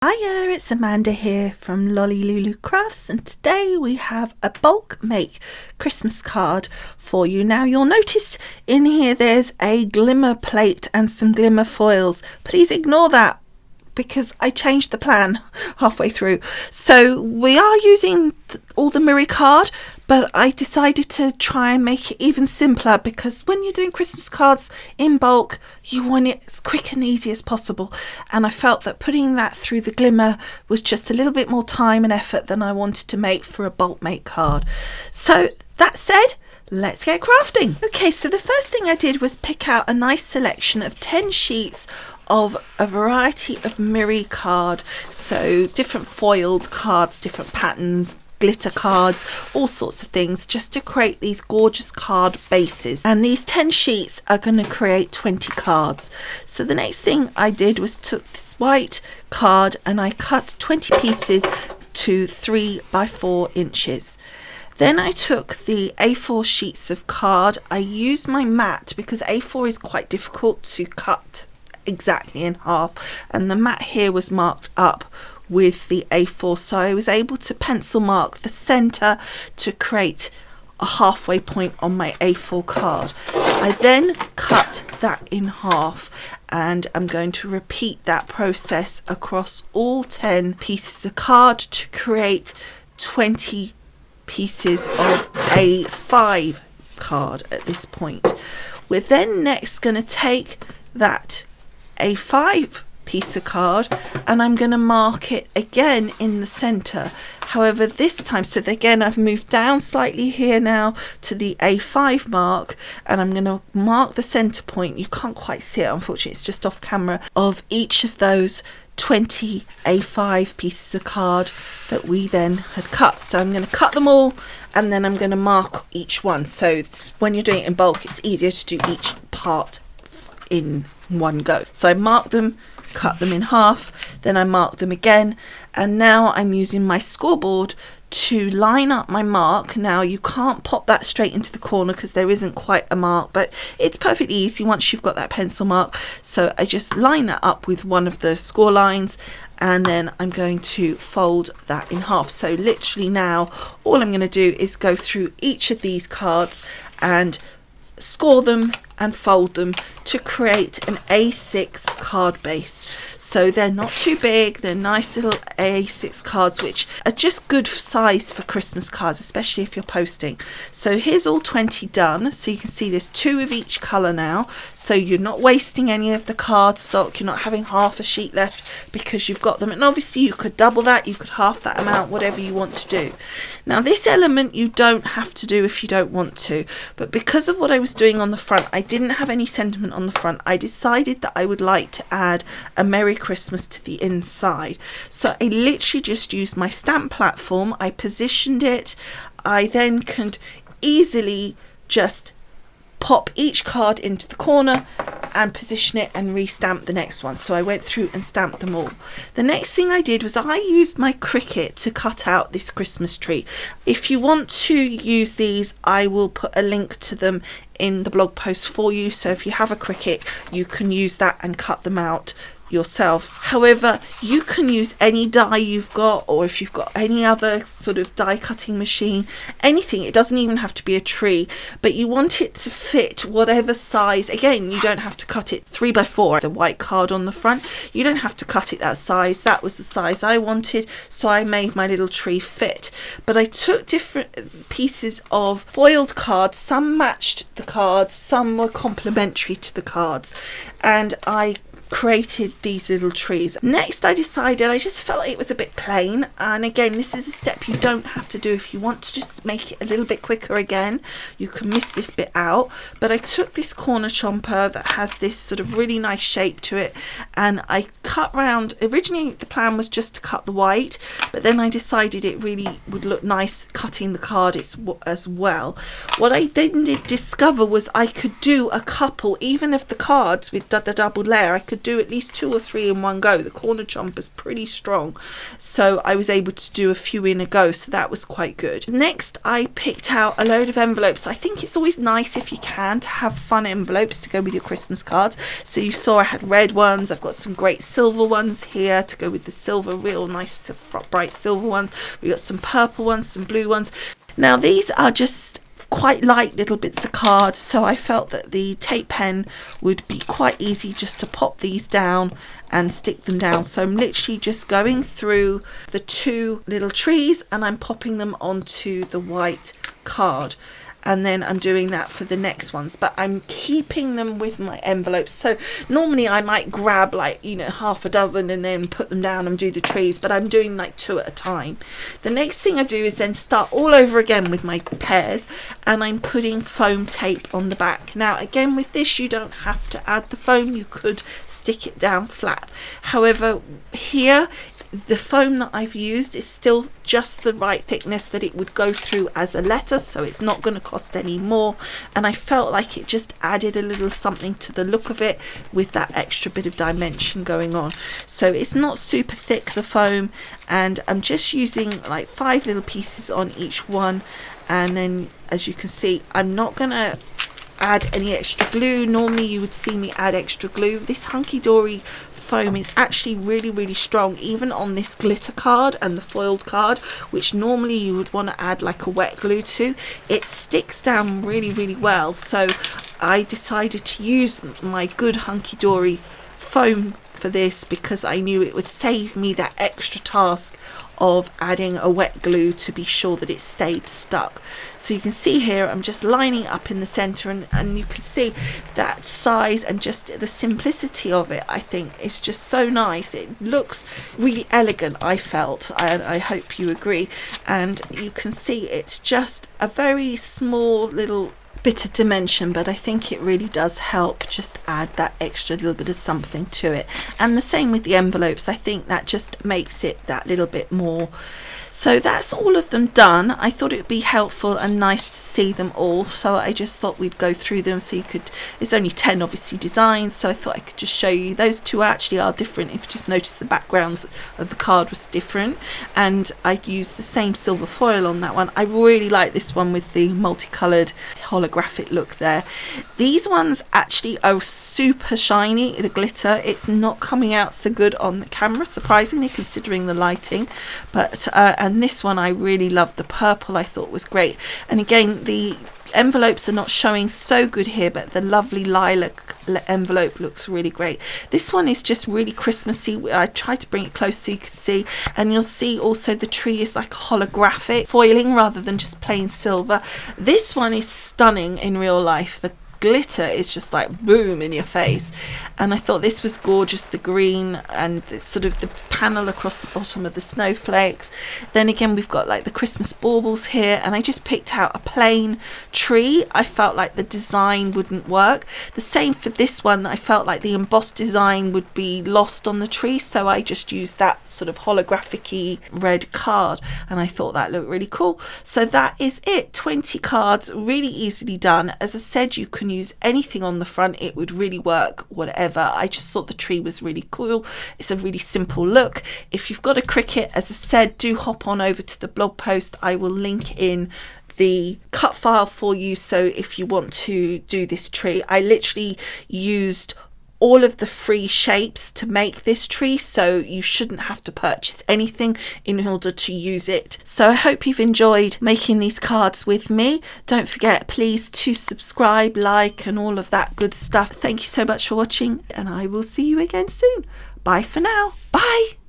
Hiya, it's Amanda here from Lolli Crafts, and today we have a bulk make Christmas card for you. Now you'll notice in here there's a glimmer plate and some glimmer foils. Please ignore that because I changed the plan halfway through. So we are using all the Mirri card, but I decided to try and make it even simpler because when you're doing Christmas cards in bulk, you want it as quick and easy as possible. And I felt that putting that through the glimmer was just a little bit more time and effort than I wanted to make for a bulk make card. So that said, let's get crafting. Okay, so the first thing I did was pick out a nice selection of 10 sheets of a variety of Mirri card. So different foiled cards, different patterns, glitter cards, all sorts of things, just to create these gorgeous card bases. And these 10 sheets are going to create 20 cards. So the next thing I did was took this white card and I cut 20 pieces to 3 by 4 inches. Then I took the A4 sheets of card. I used my mat because A4 is quite difficult to cut exactly in half, and the mat here was marked up with the A4, so I was able to pencil mark the center to create a halfway point on my A4 card. I then cut that in half, and I'm going to repeat that process across all 10 pieces of card to create 20 pieces of A5 card at this point. We're then next going to take that A5 piece of card and I'm going to mark it again in the center. However, this time, so again I've moved down slightly here now to the A5 mark, and I'm going to mark the center point. You can't quite see it, unfortunately, it's just off camera, of each of those 20 A5 pieces of card that we then had cut. So I'm going to cut them all and then I'm going to mark each one. So when you're doing it in bulk, it's easier to do each part in one go. So I marked them, cut them in half, then I marked them again, and now I'm using my scoreboard to line up my mark. Now you can't pop that straight into the corner because there isn't quite a mark, but it's perfectly easy once you've got that pencil mark. So I just line that up with one of the score lines, and then I'm going to fold that in half. So literally now all I'm going to do is go through each of these cards and score them and fold them to create an A6 card base. So they're not too big, they're nice little A6 cards which are just good size for Christmas cards, especially if you're posting. So here's all 20 done. So you can see there's 2 of each colour now, so you're not wasting any of the cardstock, you're not having half a sheet left because you've got them. And obviously you could double that, you could half that amount, whatever you want to do. Now this element you don't have to do if you don't want to, but because of what I was doing on the front, I didn't have any sentiment on the front. I decided that I would like to add a Merry Christmas to the inside. So I literally just used my stamp platform, I positioned it, I then could easily just pop each card into the corner and position it and re-stamp the next one. So I went through and stamped them all. The next thing I did was I used my Cricut to cut out this Christmas tree. If you want to use these, I will put a link to them in the blog post for you. So if you have a Cricut, you can use that and cut them out yourself. However, you can use any die you've got, or if you've got any other sort of die cutting machine, anything. It doesn't even have to be a tree, but you want it to fit whatever size. Again, you don't have to cut it 3 by 4, the white card on the front, you don't have to cut it that size. That was the size I wanted, so I made my little tree fit. But I took different pieces of foiled cards, some matched the cards, some were complementary to the cards, and I created these little trees. Next I decided, I just felt like it was a bit plain, and again this is a step you don't have to do. If you want to just make it a little bit quicker, again you can miss this bit out, but I took this corner chomper that has this sort of really nice shape to it and I cut round. Originally the plan was just to cut the white, but then I decided it really would look nice cutting the card as well. What I then did discover was I could do a couple, even of the cards with the double layer, I could could do at least 2 or 3 in one go. The corner chomper's pretty strong, so I was able to do a few in a go, so that was quite good. Next, I picked out a load of envelopes. I think it's always nice, if you can, to have fun envelopes to go with your Christmas cards. So you saw I had red ones. I've got some great silver ones here to go with the silver, real nice bright silver ones. We got some purple ones, some blue ones. Now these are just quite light little bits of card, so I felt that the tape pen would be quite easy just to pop these down and stick them down. So I'm literally just going through the 2 little trees and I'm popping them onto the white card, and then I'm doing that for the next ones, but I'm keeping them with my envelopes. So normally I might grab like, you know, half a dozen and then put them down and do the trees, but I'm doing like 2 at a time. The next thing I do is then start all over again with my pairs, and I'm putting foam tape on the back. Now again, with this you don't have to add the foam, you could stick it down flat. However, here the foam that I've used is still just the right thickness that it would go through as a letter, so it's not going to cost any more, and I felt like it just added a little something to the look of it with that extra bit of dimension going on. So it's not super thick, the foam, and I'm just using like 5 little pieces on each one, and then as you can see, I'm not going to add any extra glue. Normally you would see me add extra glue. This Hunkydory foam is actually really strong, even on this glitter card and the foiled card, which normally you would want to add like a wet glue to. It sticks down really well, so I decided to use my good Hunkydory foam for this because I knew it would save me that extra task of adding a wet glue to be sure that it stayed stuck. So you can see here I'm just lining up in the center, and you can see that size and just the simplicity of it. I think it's just so nice. It looks really elegant, I felt, and I hope you agree. And you can see it's just a very small little bit of dimension, but I think it really does help just add that extra little bit of something to it. And the same with the envelopes, I think that just makes it that little bit more. So that's all of them done. I thought it would be helpful and nice to see them all, so I just thought we'd go through them so you could, it's only 10 obviously designs, so I thought I could just show you. Those 2 actually are different. If you just notice, the backgrounds of the card was different, and I used the same silver foil on that one. I really like this one with the multicolored holographic look there. These ones actually are super shiny, the glitter. It's not coming out so good on the camera, surprisingly, considering the lighting, but and this one I really loved. The purple I thought was great, and again the envelopes are not showing so good here, but the lovely lilac envelope looks really great. This one is just really Christmassy. I tried to bring it close so you can see, and you'll see also the tree is like holographic foiling rather than just plain silver. This one is stunning in real life. The glitter is just like boom in your face, and I thought this was gorgeous, the green and sort of the panel across the bottom of the snowflakes. Then again we've got like the Christmas baubles here, and I just picked out a plain tree. I felt like the design wouldn't work. The same for this one, I felt like the embossed design would be lost on the tree, so I just used that sort of holographic-y red card, and I thought that looked really cool. So that is it, 20 cards, really easily done. As I said, you can use anything on the front, it would really work, whatever. I just thought the tree was really cool. It's a really simple look. If you've got a Cricut, as I said, do hop on over to the blog post. I will link in the cut file for you, so if you want to do this tree, I literally used all of the free shapes to make this tree, so you shouldn't have to purchase anything in order to use it. So I hope you've enjoyed making these cards with me. Don't forget, please, to subscribe, like, and all of that good stuff. Thank you so much for watching, and I will see you again soon. Bye for now. Bye.